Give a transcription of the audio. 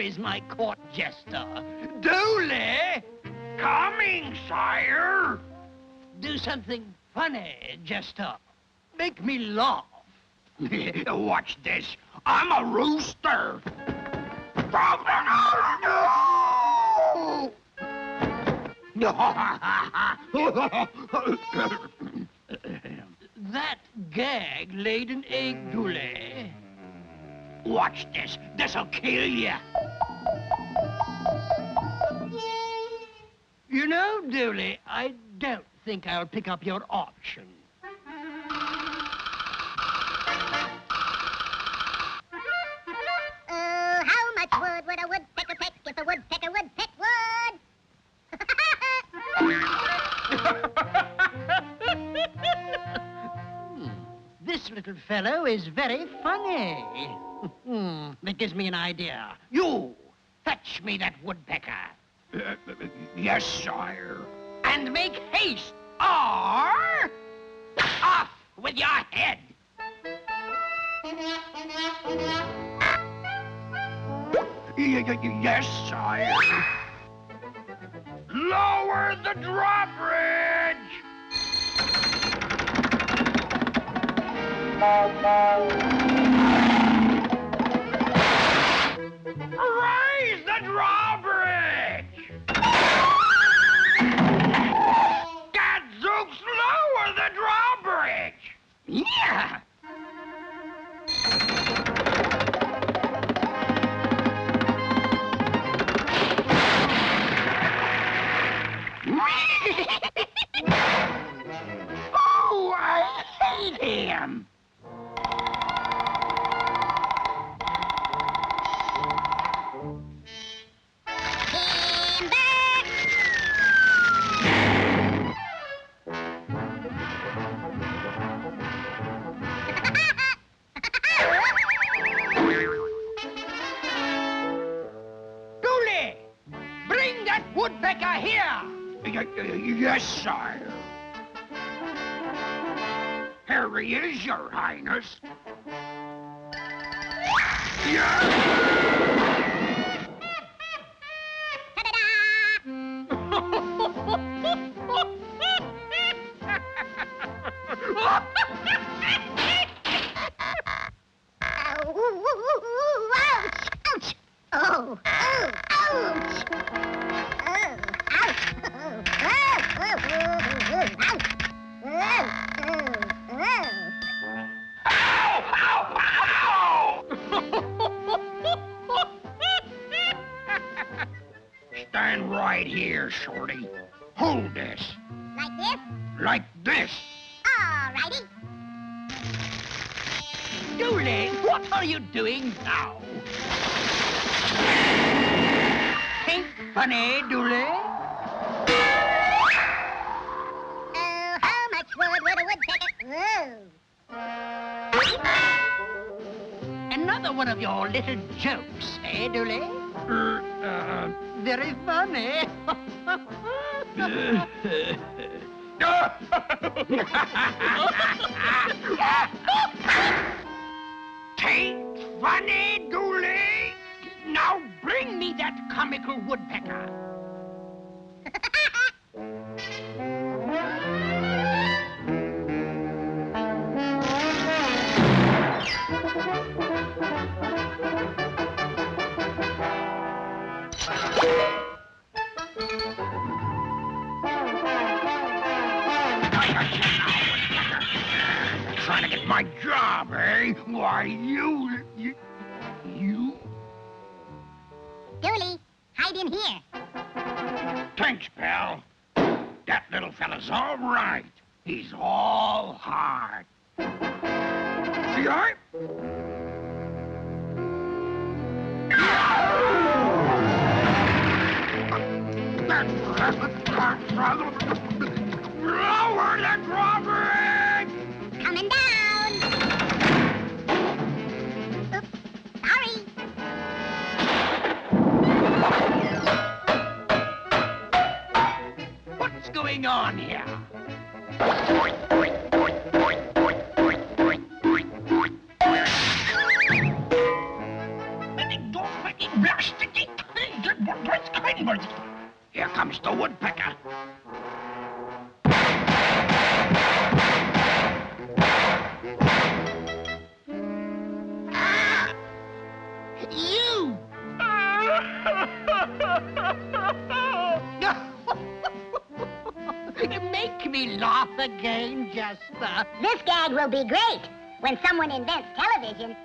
is my court jester? Dooley! Coming, sire. Do something funny, Jester. Make me laugh. Watch this. I'm a rooster. That gag laid an egg, Dooley. Watch this. This'll kill you. You know, Dooley, I don't think I'll pick up your option. Oh, how much wood would a woodpecker peck if a woodpecker would peck wood? This little fellow is very funny. That gives me an idea. You, fetch me that woodpecker. Yes, sire. And make haste, or off with your head. Yes, sire. Lower the drawbridge! Raise the drawbridge! Gadzooks, lower the drawbridge! Yeah! Oh, I hate him! Dooley, bring that woodpecker here. Yes, sire. Here he is, your highness. Ouch! Oh, ouch! Stand right here, Shorty. Hold this. Like this? Like this. All righty. Dooley, what are you doing now? Ain't funny, Dooley? Oh, how much wood would a woodpecker... Another one of your little jokes, eh, Dooley? Very funny. Tain't funny, Dooley. Now bring me that comical woodpecker. Trying to get my job, eh? Why, you... Dooley, hide in here. Thanks, pal. That little fella's all right. He's all heart. Yeah? Lower the drawbridge! Coming down. Oops, sorry. What's going on here? Don't fucking blast again! Here comes the woodpecker. You! You make me laugh again, Jester. This gag will be great when someone invents television.